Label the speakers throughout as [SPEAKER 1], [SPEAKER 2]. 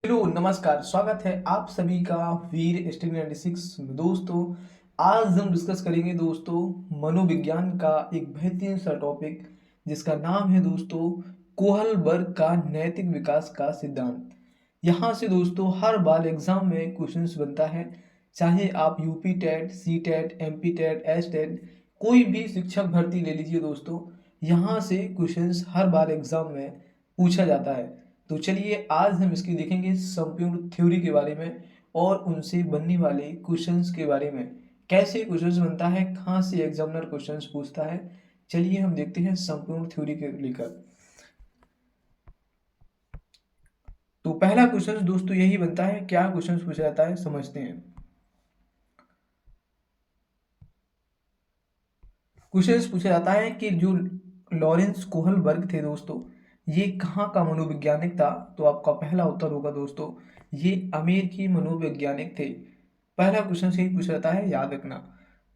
[SPEAKER 1] Hello नमस्कार, स्वागत है आप सभी का वीर स्ट्रीम 96 में। दोस्तों, आज हम डिस्कस करेंगे दोस्तों मनोविज्ञान का एक बेहतरीन सा टॉपिक, जिसका नाम है दोस्तों कोहलबर्ग का नैतिक विकास का सिद्धांत। यहाँ से दोस्तों हर बार एग्जाम में क्वेश्चंस बनता है, चाहे आप UP TET, C TET, MP TET, S TET, कोई भी शिक्षक भर्ती ले लीजिए दोस्तों, यहाँ से क्वेश्चंस हर बार एग्जाम में पूछा जाता है। तो चलिए आज हम इसकी देखेंगे संपूर्ण थ्योरी के बारे में और उनसे बनने वाले क्वेश्चंस के बारे में, कैसे क्वेश्चंस बनता है, कहाँ से एग्जामिनर क्वेश्चंस पूछता है। चलिए हम देखते हैं संपूर्ण थ्योरी के लेकर। तो पहला क्वेश्चन दोस्तों यही बनता है, क्या क्वेश्चन पूछा जाता है समझते हैं। क्वेश्चन पूछा जाता है कि जो लॉरेंस कोहलबर्ग थे दोस्तों, ये कहाँ का मनोवैज्ञानिक था। तो आपका पहला उत्तर होगा दोस्तों, ये अमेरिकी मनोवैज्ञानिक थे। पहला क्वेश्चन से ही पूछा जाता है, याद रखना।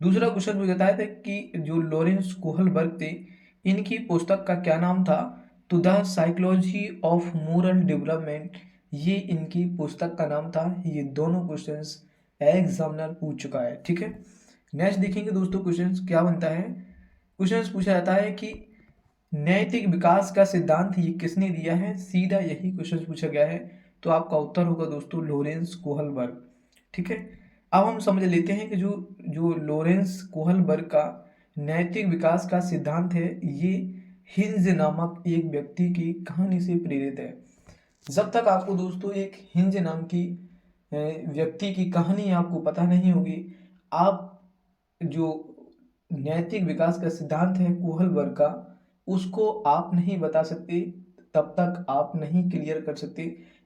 [SPEAKER 1] दूसरा क्वेश्चन पूछा जाता है कि जो लॉरेंस कोहलबर्ग थे, इनकी पुस्तक का क्या नाम था। तो the psychology of moral development, ये इनकी पुस्तक का नाम था। ये दोनों क्वेश्चंस एग्जामिनर पूछ चुका है, ठीक है। नेक्स्ट देखेंगे दोस्तों क्वेश्चंस क्या बनता है। क्वेश्चंस पूछा जाता है कि नैतिक विकास का सिद्धांत ये किसने दिया है, सीधा यही क्वेश्चन पूछा गया है। तो आपका उत्तर होगा दोस्तों लॉरेंस कोहलबर्ग, ठीक है। अब हम समझ लेते हैं कि जो जो लॉरेंस कोहलबर्ग का नैतिक विकास का सिद्धांत है, ये हिंज नामक एक व्यक्ति की कहानी से प्रेरित है। जब तक आपको दोस्तों एक हिंज नाम की व्यक्ति की कहानी आपको पता नहीं होगी, आप जो नैतिक विकास का सिद्धांत है कोहलबर्ग का, उसको आप नहीं बता सकते, तब तक आप नहीं क्लियर कर सकते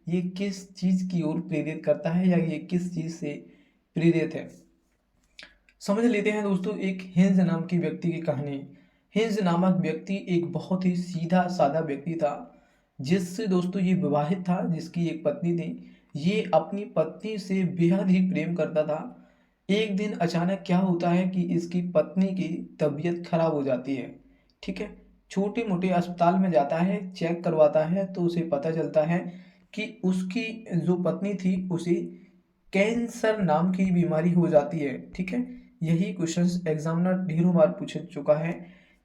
[SPEAKER 1] ये किस चीज़ की ओर प्रेरित करता है या ये किस चीज़ से प्रेरित है। समझ लेते हैं दोस्तों एक हिंज नाम की व्यक्ति की कहानी। हिंज नामक व्यक्ति एक बहुत ही सीधा साधा व्यक्ति था, जिससे दोस्तों ये विवाहित था, जिसकी एक पत्नी थी। ये अपनी पत्नी से बेहद ही प्रेम करता था। एक दिन अचानक क्या होता है कि इसकी पत्नी की तबीयत खराब हो जाती है, ठीक है। छोटे मोटे अस्पताल में जाता है, चेक करवाता है, तो उसे पता चलता है कि उसकी जो पत्नी थी उसे कैंसर नाम की बीमारी हो जाती है, ठीक है। यही क्वेश्चंस एग्जामिनर ढेरों बार पूछ चुका है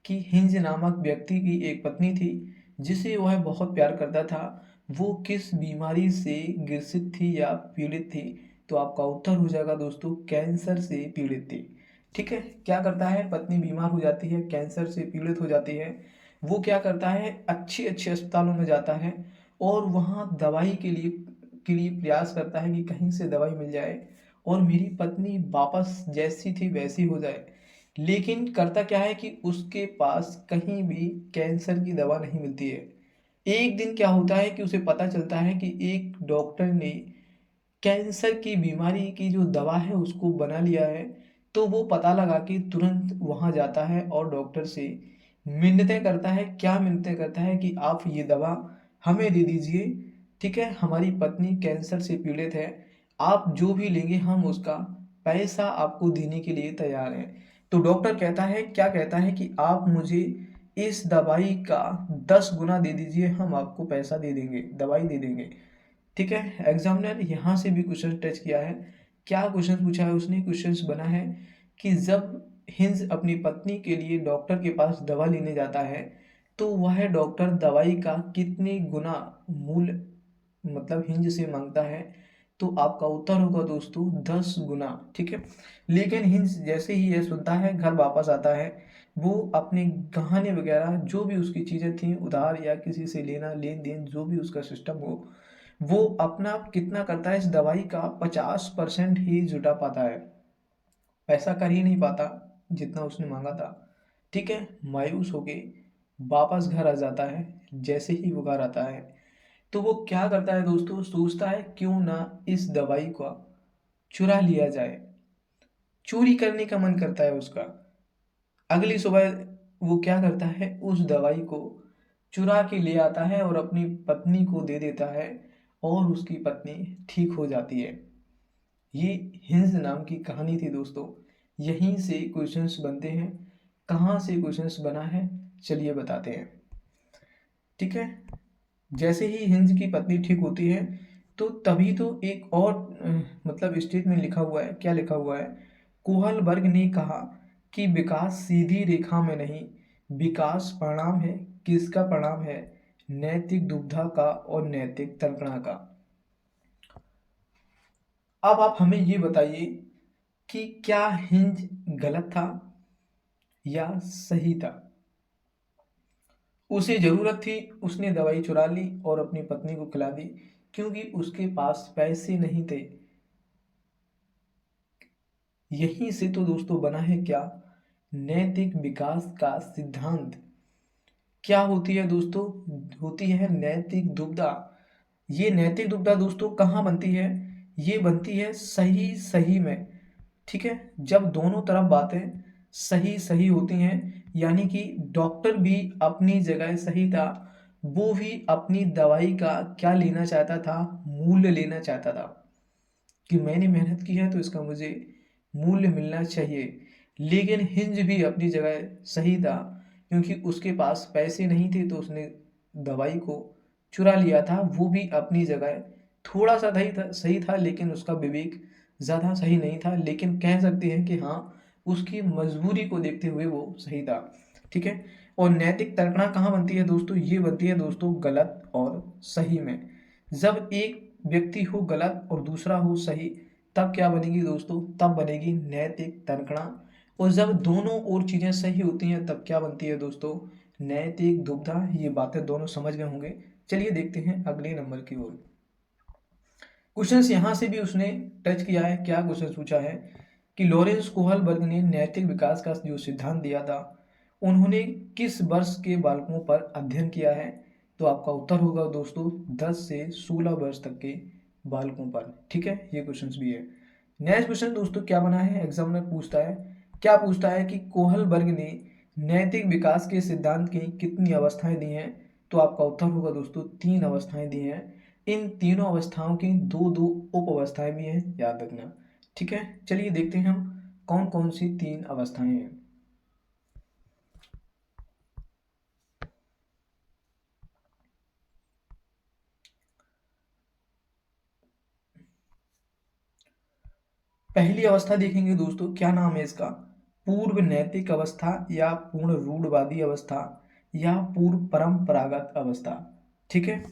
[SPEAKER 1] कि हिंज नामक व्यक्ति की एक पत्नी थी, जिसे वह बहुत प्यार करता था, वो किस बीमारी से ग्रसित थी या पीड़ित थी। तो आपका उत्तर हो जाएगा दोस्तों कैंसर से पीड़ित थी, ठीक है। क्या करता है, पत्नी बीमार हो जाती है, कैंसर से पीड़ित हो जाती है। वो क्या करता है, अच्छे अच्छे अस्पतालों में जाता है और वहाँ दवाई के लिए प्रयास करता है कि कहीं से दवाई मिल जाए और मेरी पत्नी वापस जैसी थी वैसी हो जाए। लेकिन करता क्या है कि उसके पास कहीं भी कैंसर की दवा नहीं मिलती है। एक दिन क्या होता है कि उसे पता चलता है कि एक डॉक्टर ने कैंसर की बीमारी की जो दवा है उसको बना लिया है। तो वो पता लगा के तुरंत वहाँ जाता है और डॉक्टर से मिन्नतें करता है। क्या मिन्नतें करता है कि आप ये दवा हमें दे दीजिए, ठीक है, हमारी पत्नी कैंसर से पीड़ित है, आप जो भी लेंगे हम उसका पैसा आपको देने के लिए तैयार हैं। तो डॉक्टर कहता है, क्या कहता है कि आप मुझे इस दवाई का 10 गुना दे दीजिए, हम आपको पैसा दे देंगे, दवाई दे देंगे, ठीक है। एग्जामिनर यहाँ से भी क्वेश्चन टच किया है। क्या क्वेश्चन पूछा है उसने, क्वेश्चन बना है कि जब हिंज अपनी पत्नी के लिए डॉक्टर के पास दवा लेने जाता है, तो वह डॉक्टर दवाई का कितने गुना मूल्य मतलब हिंज से मांगता है। तो आपका उत्तर होगा दोस्तों 10 गुना, ठीक है। लेकिन हिंज जैसे ही यह सुनता है, घर वापस आता है, वो अपने गहने वगैरह जो भी उसकी चीज़ें थी उधार या किसी से लेना लेन देन जो भी उसका सिस्टम हो, वो अपना कितना करता है, इस दवाई का 50% ही जुटा पाता है, पैसा कर ही नहीं पाता जितना उसने मांगा था, ठीक है। मायूस होके वापस घर आ जाता है। जैसे ही वो घर आता है, तो वो क्या करता है दोस्तों, सोचता है क्यों ना इस दवाई को चुरा लिया जाए। चोरी करने का मन करता है उसका। अगली सुबह वो क्या करता है, उस दवाई को चुरा के ले आता है और अपनी पत्नी को दे देता है और उसकी पत्नी ठीक हो जाती है। ये हिंज नाम की कहानी थी दोस्तों। यहीं से क्वेश्चंस बनते हैं। कहाँ से क्वेश्चंस बना है चलिए बताते हैं, ठीक है। जैसे ही हिंज की पत्नी ठीक होती है, तो तभी तो एक और मतलब स्टेटमेंट लिखा हुआ है, क्या लिखा हुआ है, कोहलबर्ग ने कहा कि विकास सीधी रेखा में नहीं, विकास परिणाम है। किसका परिणाम है? नैतिक दुविधा का और नैतिक तर्कणा का। अब आप हमें ये बताइए कि क्या हिंज गलत था या सही था? उसे जरूरत थी, उसने दवाई चुरा ली और अपनी पत्नी को खिला दी क्योंकि उसके पास पैसे नहीं थे। यहीं से तो दोस्तों बना है क्या? नैतिक विकास का सिद्धांत। क्या होती है दोस्तों? होती है नैतिक दुविधा। ये नैतिक दुविधा दोस्तों कहाँ बनती है? ये बनती है सही सही में। ठीक है, जब दोनों तरफ बातें सही सही होती हैं, यानी कि डॉक्टर भी अपनी जगह सही था, वो भी अपनी दवाई का क्या लेना चाहता था? मूल्य लेना चाहता था कि मैंने मेहनत की है तो इसका मुझे मूल्य मिलना चाहिए। लेकिन हिंज भी अपनी जगह सही था, क्योंकि उसके पास पैसे नहीं थे तो उसने दवाई को चुरा लिया था। वो भी अपनी जगह थोड़ा सा सही था, लेकिन उसका विवेक ज़्यादा सही नहीं था। लेकिन कह सकते हैं कि हाँ, उसकी मजबूरी को देखते हुए वो सही था। ठीक है। और नैतिक तर्कणा कहाँ बनती है दोस्तों? ये बनती है दोस्तों गलत और सही में। जब एक व्यक्ति हो गलत और दूसरा हो सही, तब क्या बनेगी दोस्तों? तब बनेगी नैतिक तर्कणा। और जब दोनों ओर चीजें सही होती हैं तब क्या बनती है दोस्तों? नैतिक दुविधा। ये बातें दोनों समझ गए होंगे। चलिए देखते हैं अगले नंबर की ओर। क्वेश्चंस यहाँ से भी उसने टच किया है। क्या क्वेश्चन पूछा है कि लॉरेंस कोहलबर्ग ने नैतिक विकास का जो सिद्धांत दिया था, उन्होंने किस वर्ष के बालकों पर अध्ययन किया है? तो आपका उत्तर होगा दोस्तों 10 से 16 वर्ष तक के बालकों पर। ठीक है, ये क्वेश्चंस भी है। नेक्स्ट क्वेश्चन दोस्तों क्या बना है, एग्जामिनर पूछता है, क्या पूछता है कि कोहलबर्ग ने नैतिक विकास के सिद्धांत की कितनी अवस्थाएं दी हैं? तो आपका उत्तर होगा दोस्तों 3 अवस्थाएं दी हैं। इन तीनों अवस्थाओं की दो दो उप अवस्थाएं भी हैं, याद रखना। ठीक है, चलिए देखते हैं हम कौन कौन सी 3 अवस्थाएं हैं। पहली अवस्था देखेंगे दोस्तों, क्या नाम है इसका? पूर्व नैतिक अवस्था या पूर्ण रूढ़वादी अवस्था या पूर्व परंपरागत अवस्था। ठीक है,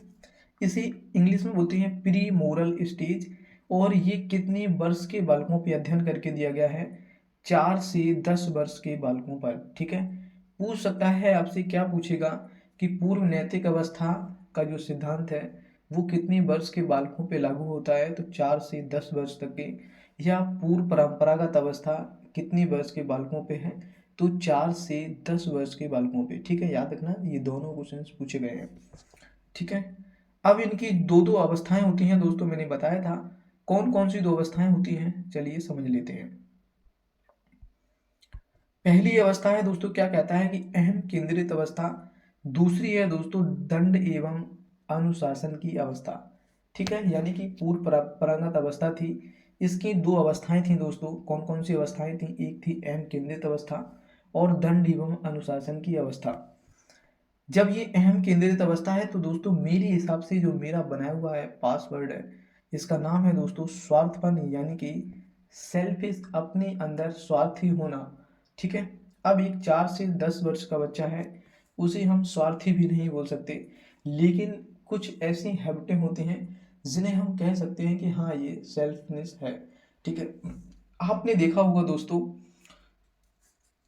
[SPEAKER 1] इसे इंग्लिश में बोलते हैं प्री मोरल स्टेज। और ये कितने वर्ष के बालकों पे अध्ययन करके दिया गया है? 4 से 10 वर्ष के बालकों पर। ठीक है, पूछ सकता है आपसे, क्या पूछेगा कि पूर्व नैतिक अवस्था का जो सिद्धांत है वो कितने वर्ष के बालकों पे लागू होता है? तो 4 से 10 वर्ष तक के। या पूर्व परंपरागत अवस्था कितने वर्ष के बालकों पे है? तो 4 से 10 वर्ष के बालकों पे। ठीक है, याद रखना ये दोनों क्वेश्चंस पूछे गए हैं। ठीक है, अब इनकी दो दो अवस्थाएं होती हैं दोस्तों, मैंने बताया था। कौन कौन सी दो अवस्थाएं होती हैं, चलिए समझ लेते हैं। पहली अवस्था है दोस्तों, क्या कहता है कि अहम केंद्रित अवस्था। दूसरी है दोस्तों दंड एवं अनुशासन की अवस्था। ठीक है, यानी कि पूर्व परंपरागत अवस्था थी। इसकी दो अवस्थाएं थी दोस्तों। कौन कौन सी अवस्थाएं थी? एक थी अहम केंद्रित अवस्था और दंड एवं अनुशासन की अवस्था। जब ये अहम केंद्रित अवस्था है तो दोस्तों मेरे हिसाब से जो मेरा बनाया हुआ है पासवर्ड है, इसका नाम है दोस्तों स्वार्थपन, यानी कि सेल्फिश, अपने अंदर स्वार्थी होना। ठीक है, अब एक 4 से 10 वर्ष का बच्चा है, उसे हम स्वार्थी भी नहीं बोल सकते, लेकिन कुछ ऐसी हैबिटें होती हैं जिन्हें हम कह सकते हैं कि हाँ ये सेल्फनेस है। ठीक है, आपने देखा होगा दोस्तों,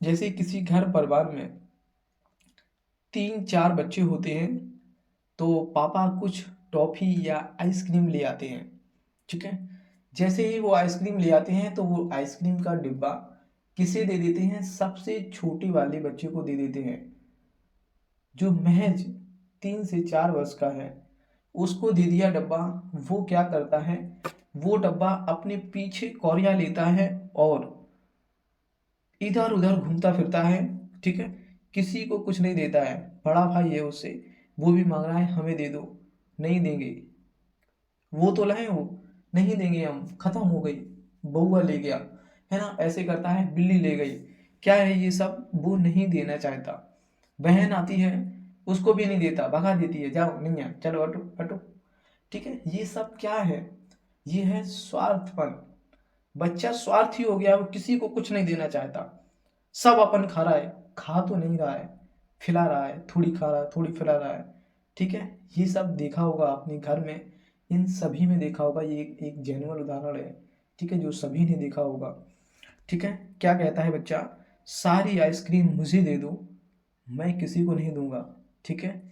[SPEAKER 1] जैसे किसी घर परिवार में 3 4 बच्चे होते हैं तो पापा कुछ टॉफी या आइसक्रीम ले आते हैं। ठीक है, जैसे ही वो आइसक्रीम ले आते हैं तो वो आइसक्रीम का डिब्बा किसे दे देते हैं? सबसे छोटे वाले बच्चे को दे देते हैं, जो महज 3 से 4 वर्ष का है। उसको दे दिया डब्बा। वो क्या करता है? वो डब्बा अपने पीछे कौरिया लेता है और इधर उधर घूमता फिरता है। ठीक है, किसी को कुछ नहीं देता है। बड़ा भाई है उससे, वो भी मांग रहा है हमें दे दो, नहीं देंगे। वो तो लाए हो, नहीं देंगे हम, खत्म हो गई, बउआ ले गया, है ना, ऐसे करता है, बिल्ली ले गई। क्या है ये सब? वो नहीं देना चाहता। बहन आती है, उसको भी नहीं देता, भगा देती है, जाओ नहीं है, चलो हटो हटो। ठीक है, ये सब क्या है, ये है स्वार्थपन। बच्चा स्वार्थी हो गया, वो किसी को कुछ नहीं देना चाहता, सब अपन खा रहा है, खा तो नहीं रहा है, खिला रहा है, थोड़ी खा रहा है, थोड़ी खिला रहा है। ठीक है, ये सब देखा होगा अपने घर में, इन सभी में देखा होगा, ये एक जेन्युइन उदाहरण है। ठीक है, जो सभी ने देखा होगा। ठीक है, क्या कहता है बच्चा, सारी आइसक्रीम मुझे दे दो, मैं किसी को नहीं दूंगा। ठीक है,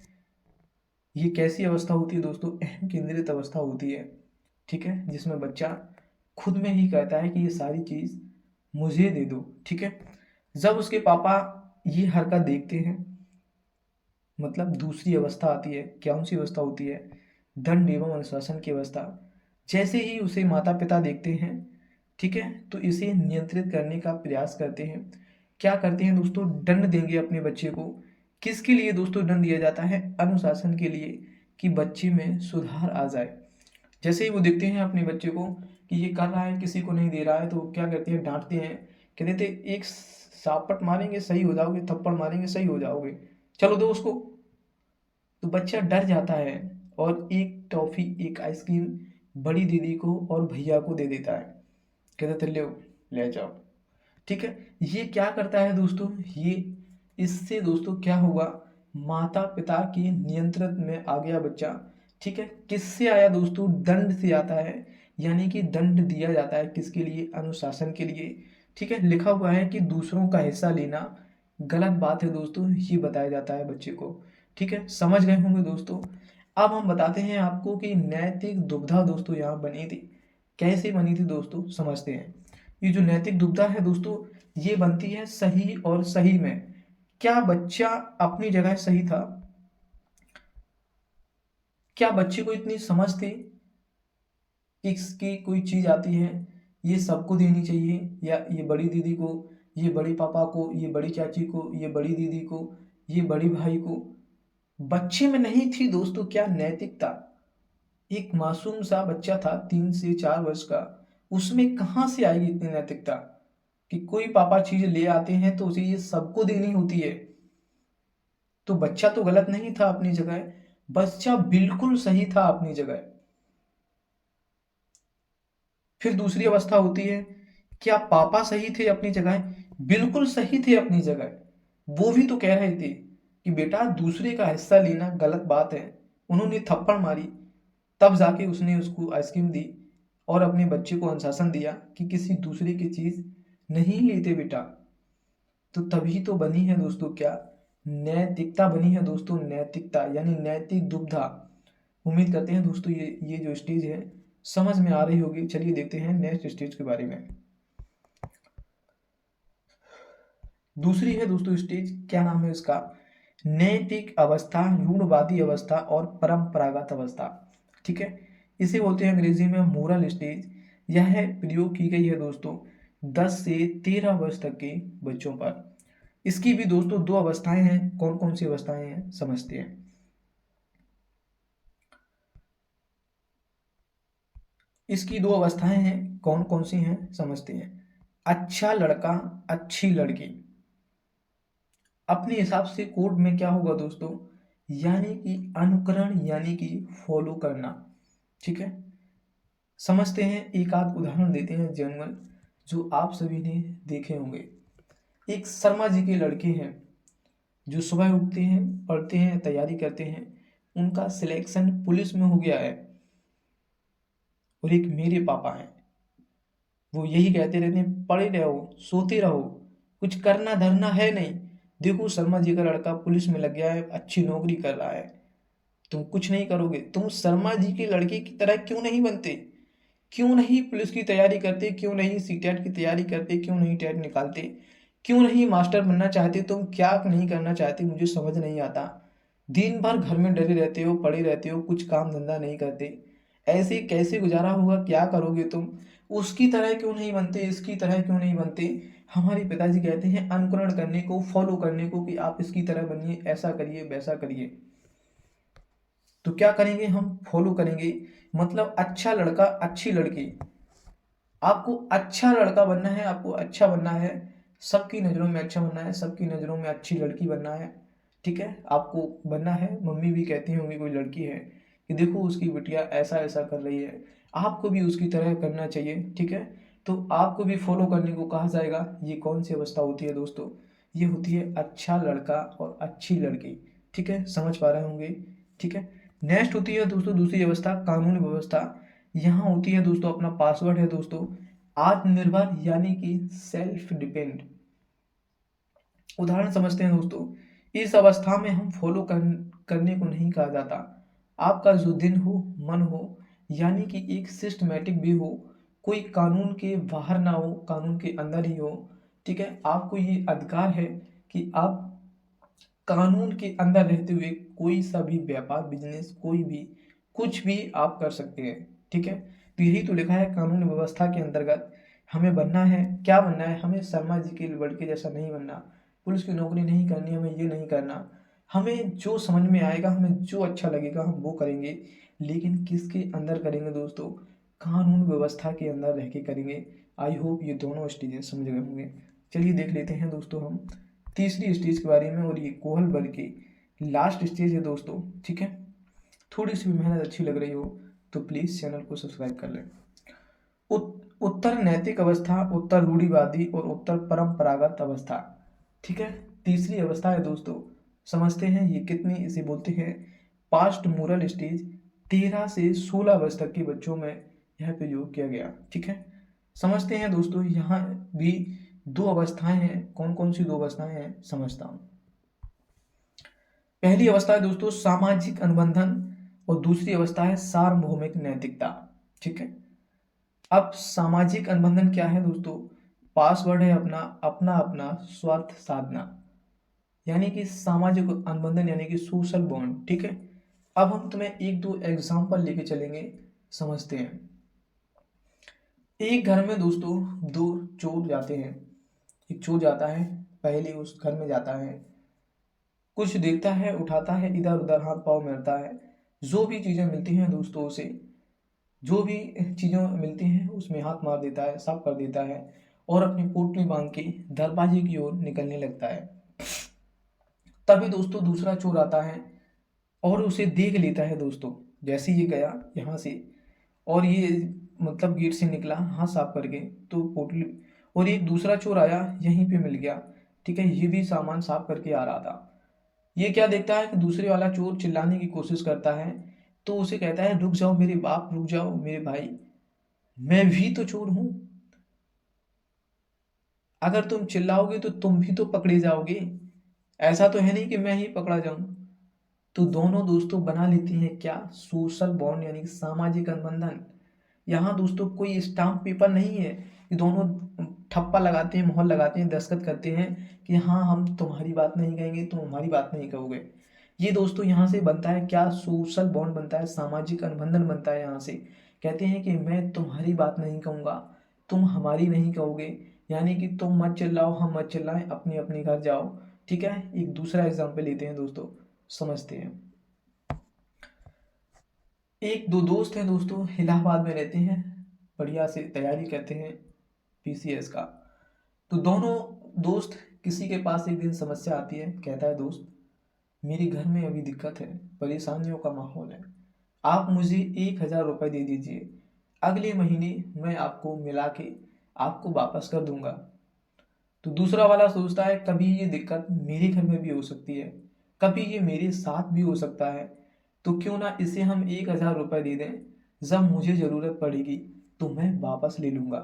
[SPEAKER 1] ये कैसी अवस्था होती है दोस्तों, अहम केंद्रित अवस्था होती है। ठीक है, जिसमें बच्चा खुद में ही कहता है कि ये सारी चीज़ मुझे दे दो। ठीक है, जब उसके पापा ये हरकत देखते हैं, मतलब दूसरी अवस्था आती है, कौन सी अवस्था होती है, दंड एवं अनुशासन की अवस्था। जैसे ही उसे माता पिता देखते हैं, ठीक है, तो इसे नियंत्रित करने का प्रयास करते हैं। क्या करते हैं दोस्तों, दंड देंगे अपने बच्चे को। किसके लिए दोस्तों दंड दिया जाता है, अनुशासन के लिए, कि बच्चे में सुधार आ जाए। जैसे ही वो देखते हैं अपने बच्चे को कि ये कर रहा है, किसी को नहीं दे रहा है, तो क्या करते हैं, डांटते हैं, कहते थे एक सापट मारेंगे सही हो जाओगे, थप्पड़ मारेंगे सही हो जाओगे, चलो दो उसको। तो बच्चा डर जाता है और एक टॉफी, एक आइसक्रीम बड़ी दीदी को और भैया को दे देता है, कहते थे ले ले जाओ। ठीक है, ये क्या करता है दोस्तों, ये इससे दोस्तों क्या होगा, माता पिता के नियंत्रण में आ गया बच्चा। ठीक है, किससे आया दोस्तों, दंड से आता है, यानी कि दंड दिया जाता है किसके लिए, अनुशासन के लिए। ठीक है, लिखा हुआ है कि दूसरों का हिस्सा लेना गलत बात है दोस्तों, ये बताया जाता है बच्चे को। ठीक है, समझ गए होंगे दोस्तों। अब हम बताते हैं आपको कि नैतिक दुविधा दोस्तों यहाँ बनी थी, कैसे बनी थी दोस्तों, समझते हैं। ये जो नैतिक दुविधा है दोस्तों, ये बनती है सही और सही में। क्या बच्चा अपनी जगह सही था, क्या बच्चे को इतनी समझ थी कि इसकी कोई चीज आती है ये सबको देनी चाहिए, या ये बड़ी दीदी को, ये बड़ी पापा को, ये बड़ी चाची को, ये बड़ी दीदी को, ये बड़ी भाई को। बच्चे में नहीं थी दोस्तों क्या नैतिकता। एक मासूम सा बच्चा था 3 से 4 वर्ष का, उसमें कहाँ से आएगी इतनी नैतिकता कि कोई पापा चीज ले आते हैं तो उसे ये सबको देनी होती है। तो बच्चा तो गलत नहीं था अपनी जगह, बच्चा बिल्कुल सही था अपनी जगह। फिर दूसरी अवस्था होती है, क्या पापा सही थे अपनी जगह, बिल्कुल सही थे अपनी जगह। वो भी तो कह रहे थे कि बेटा दूसरे का हिस्सा लेना गलत बात है, उन्होंने थप्पड़ मारी, तब जाके उसने उसको आइसक्रीम दी और अपने बच्चे को अनुशासन दिया कि किसी दूसरे की चीज नहीं लेते बेटा। तो तभी तो बनी है दोस्तों क्या, नैतिकता बनी है दोस्तों, नैतिकता यानी नैतिक दुविधा। उम्मीद करते हैं दोस्तों ये जो स्टेज है समझ में आ रही होगी। चलिए देखते हैं नेक्स्ट स्टेज के बारे में। दूसरी है दोस्तों स्टेज, क्या नाम है इसका, नैतिक अवस्था, रूढ़वादी अवस्था और परंपरागत अवस्था। ठीक है, इसे बोलते हैं अंग्रेजी में मोरल स्टेज। यह प्रयोग की गई है दोस्तों 10 से 13 वर्ष तक के बच्चों पर। इसकी भी दोस्तों दो अवस्थाएं हैं, कौन कौन सी अवस्थाएं हैं समझते हैं। इसकी दो अवस्थाएं हैं, कौन कौन सी हैं समझते हैं। अच्छा लड़का, अच्छी लड़की। अपने हिसाब से कोड में क्या होगा दोस्तों, यानी कि अनुकरण, यानी कि फॉलो करना। ठीक है, समझते हैं, एक आध उदाहरण देते हैं जनरल जो आप सभी ने देखे होंगे। एक शर्मा जी के लड़के हैं जो सुबह उठते हैं, पढ़ते हैं, तैयारी करते हैं, उनका सिलेक्शन पुलिस में हो गया है। और एक मेरे पापा हैं, वो यही कहते रहते हैं पढ़े रहो, सोते रहो, कुछ करना धरना है नहीं। देखो शर्मा जी का लड़का पुलिस में लग गया है, अच्छी नौकरी कर रहा है, तुम कुछ नहीं करोगे, तुम शर्मा जी के लड़के की तरह क्यों नहीं बनते, क्यों नहीं पुलिस की तैयारी करते, क्यों नहीं सीटेट की तैयारी करते, क्यों नहीं टेट निकालते, क्यों नहीं मास्टर बनना चाहते, तुम क्या नहीं करना चाहते, मुझे समझ नहीं आता। दिन भर घर में डरे रहते हो, पड़े रहते हो, कुछ काम धंधा नहीं करते, ऐसे कैसे गुजारा होगा, क्या करोगे तुम, उसकी तरह क्यों नहीं बनते, इसकी तरह क्यों नहीं बनते। हमारे पिताजी कहते हैं अनुकरण करने को, फॉलो करने को, कि आप इसकी तरह बनिए, ऐसा करिए वैसा करिए। तो क्या करेंगे हम, फॉलो करेंगे। मतलब अच्छा लड़का, अच्छी लड़की। आपको अच्छा लड़का बनना है, आपको अच्छा बनना है, सबकी नज़रों में अच्छा बनना है, सबकी नज़रों में अच्छी लड़की बनना है। ठीक है, आपको बनना है। मम्मी भी कहती होंगी कोई लड़की है कि देखो उसकी बिटिया ऐसा ऐसा कर रही है, आपको भी उसकी तरह करना चाहिए, ठीक है, तो आपको भी फॉलो करने को कहा जाएगा। ये कौन सी अवस्था होती है दोस्तों? ये होती है अच्छा लड़का और अच्छी लड़की, ठीक है, समझ पा रहे होंगे, ठीक है। नेक्स्ट होती है दोस्तों दूसरी अवस्था कानूनी व्यवस्था। यहाँ होती है दोस्तों अपना पासवर्ड है दोस्तों आत्मनिर्भर यानी कि सेल्फ डिपेंड। उदाहरण समझते हैं दोस्तों, इस अवस्था में हम करने को नहीं कहा जाता। आपका जो दिन हो, मन हो, यानी कि एक सिस्टमेटिक भी हो, कोई कानून के बाहर ना हो, कानून के अंदर ही हो, ठीक है। आपको ये अधिकार है कि आप कानून के अंदर रहते हुए कोई सा भी व्यापार, बिजनेस, कोई भी कुछ भी आप कर सकते हैं, ठीक है। तो यही तो लिखा है कानून व्यवस्था के अंतर्गत। हमें बनना है, क्या बनना है? हमें शर्मा जी के लड़के जैसा नहीं बनना, पुलिस की नौकरी नहीं करनी, हमें ये नहीं करना। हमें जो समझ में आएगा, हमें जो अच्छा लगेगा हम वो करेंगे, लेकिन किसके अंदर करेंगे दोस्तों? कानून व्यवस्था के अंदर रह के करेंगे। आई होप ये दोनों स्टेजें समझ गए होंगे। चलिए देख लेते हैं दोस्तों हम तीसरी स्टेज के बारे में, और ये कोहल बल की लास्ट स्टेज है दोस्तों, ठीक है। थोड़ी सी भी मेहनत अच्छी लग रही हो तो प्लीज़ चैनल को सब्सक्राइब कर लें। उत्तर नैतिक अवस्था, उत्तर रूढ़िवादी और उत्तर परंपरागत अवस्था, ठीक है। तीसरी अवस्था है दोस्तों, समझते हैं ये कितनी, इसे बोलते हैं पास्ट मोरल स्टेज। 13 से 16 वर्ष तक के बच्चों में यह प्रयोग किया गया, ठीक है। समझते हैं दोस्तों, यहाँ भी दो अवस्थाएं हैं। कौन कौन सी दो अवस्थाएं हैं समझता हूँ। पहली अवस्था है दोस्तों सामाजिक अनुबंधन, और दूसरी अवस्था है सार्वभौमिक नैतिकता, ठीक है। अब सामाजिक अनुबंधन क्या है दोस्तों? पासवर्ड है अपना अपना अपना स्वार्थ साधना, यानी कि सामाजिक अनुबंधन यानी कि सोशल बॉन्ड, ठीक है। अब हम तुम्हें एक दो एग्जांपल लेके चलेंगे, समझते हैं। एक घर में दोस्तों दो चोर जाते हैं। एक चोर जाता है, पहले उस घर में जाता है, कुछ देखता है, उठाता है, इधर उधर हाथ पाँव मारता है, जो भी चीज़ें मिलती हैं दोस्तों उसे, जो भी चीज़ें मिलती हैं उसमें हाथ मार देता है, साफ कर देता है, और अपनी पोटली बांध के दरवाजे की ओर निकलने लगता है। तभी दोस्तों दूसरा चोर आता है और उसे देख लेता है दोस्तों। जैसे ये गया यहाँ से, और ये मतलब गेट से निकला हाथ साफ करके, तो पोटली, और एक दूसरा चोर आया यहीं पे मिल गया, ठीक है, ये भी सामान साफ करके आ रहा था। ये क्या देखता है कि दूसरे वाला चोर चिल्लाने की कोशिश करता है, तो उसे कहता है रुक जाओ मेरे बाप, रुक जाओ मेरे भाई, मैं भी तो चोर हूं, अगर तुम चिल्लाओगे तो तुम भी तो पकड़े जाओगे, ऐसा तो है नहीं कि मैं ही पकड़ा जाऊं। तो दोनों दोस्तों बना लेती हैं क्या? सोशल बॉन्ड यानी कि सामाजिक अनुबंधन। यहाँ दोस्तों कोई स्टाम्प पेपर नहीं है कि दोनों ठप्पा लगाते हैं, मोहर लगाते हैं, दस्तखत करते हैं कि हाँ हम तुम्हारी बात नहीं कहेंगे, तुम हमारी बात नहीं कहोगे। ये दोस्तों यहाँ से बनता है क्या? सोशल बॉन्ड बनता है, सामाजिक अनुबंधन बनता है। यहाँ से कहते हैं कि मैं तुम्हारी बात नहीं कहूँगा, तुम हमारी नहीं कहोगे, यानी कि तुम मत चिल्लाओ हम मत चिल्लाएं, अपने अपने घर जाओ, ठीक है। एक दूसरा एग्जाम्पल लेते हैं दोस्तों, समझते हैं। एक दो दोस्त हैं दोस्तों, इलाहाबाद में रहते हैं, बढ़िया से तैयारी करते हैं पीसीएस का। तो दोनों दोस्त, किसी के पास एक दिन समस्या आती है, कहता है दोस्त मेरे घर में अभी दिक्कत है, परेशानियों का माहौल है, आप मुझे 1,000 रुपये दे दीजिए, अगले महीने मैं आपको मिला के आपको वापस कर दूंगा। तो दूसरा वाला सोचता है कभी ये दिक्कत मेरे घर में भी हो सकती है, कभी ये मेरे साथ भी हो सकता है, तो क्यों ना इसे हम 1,000 रुपये दे दें, जब मुझे ज़रूरत पड़ेगी तो मैं वापस ले लूँगा।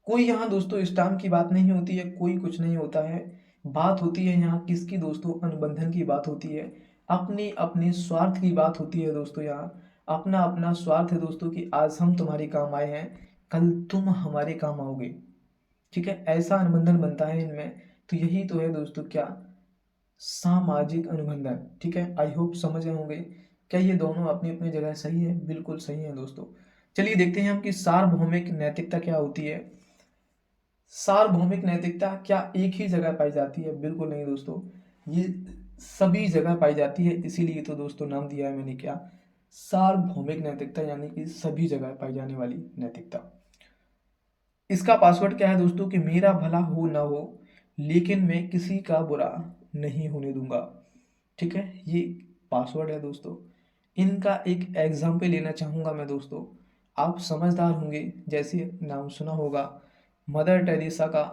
[SPEAKER 1] कोई यहाँ दोस्तों स्टाम्प की बात नहीं होती है, कोई कुछ नहीं होता है। बात होती है यहाँ किसकी दोस्तों? अनुबंधन की बात होती है, अपने अपने स्वार्थ की बात होती है दोस्तों। यहाँ अपना अपना स्वार्थ है दोस्तों कि आज हम तुम्हारे काम आए हैं, कल तुम हमारे काम आओगे, ठीक है। ऐसा अनुबंधन बनता है इनमें। तो यही तो है दोस्तों क्या? सामाजिक अनुबंधन, ठीक है। आई होप समझ गए होंगे। क्या ये दोनों अपनी अपनी जगह सही है? बिल्कुल सही है दोस्तों। चलिए देखते हैं हम कि सार्वभौमिक नैतिकता क्या होती है। सार्वभौमिक नैतिकता क्या एक ही जगह पाई जाती है? बिल्कुल नहीं दोस्तों, ये सभी जगह पाई जाती है, इसीलिए तो दोस्तों नाम दिया है मैंने क्या, सार्वभौमिक नैतिकता, यानी कि सभी जगह पाई जाने वाली नैतिकता। इसका पासवर्ड क्या है दोस्तों? कि मेरा भला हो ना हो, लेकिन मैं किसी का बुरा नहीं होने दूंगा, ठीक है। ये पासवर्ड है दोस्तों। इनका एक एग्जाम्पल लेना चाहूँगा मैं दोस्तों। आप समझदार होंगे, जैसे नाम सुना होगा मदर टेरेसा का,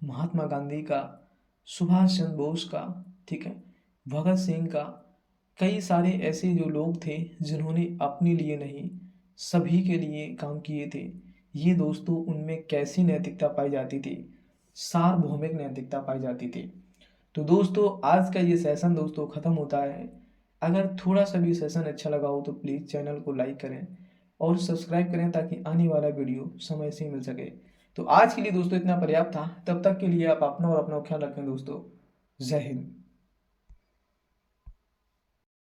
[SPEAKER 1] महात्मा गांधी का, सुभाष चंद्र बोस का, ठीक है, भगत सिंह का। कई सारे ऐसे जो लोग थे जिन्होंने अपने लिए नहीं सभी के लिए काम किए थे। ये दोस्तों उनमें कैसी नैतिकता पाई जाती थी, सार्वभौमिक नैतिकता पाई जाती थी। तो दोस्तों आज का ये सेशन दोस्तों ख़त्म होता है। अगर थोड़ा सा भी सेशन अच्छा लगा हो तो प्लीज़ चैनल को लाइक करें और सब्सक्राइब करें ताकि आने वाला वीडियो समय से मिल सके। तो आज के लिए दोस्तों इतना पर्याप्त था। तब तक के लिए आप अपना और अपना ख्याल रखें दोस्तों। जय हिंद।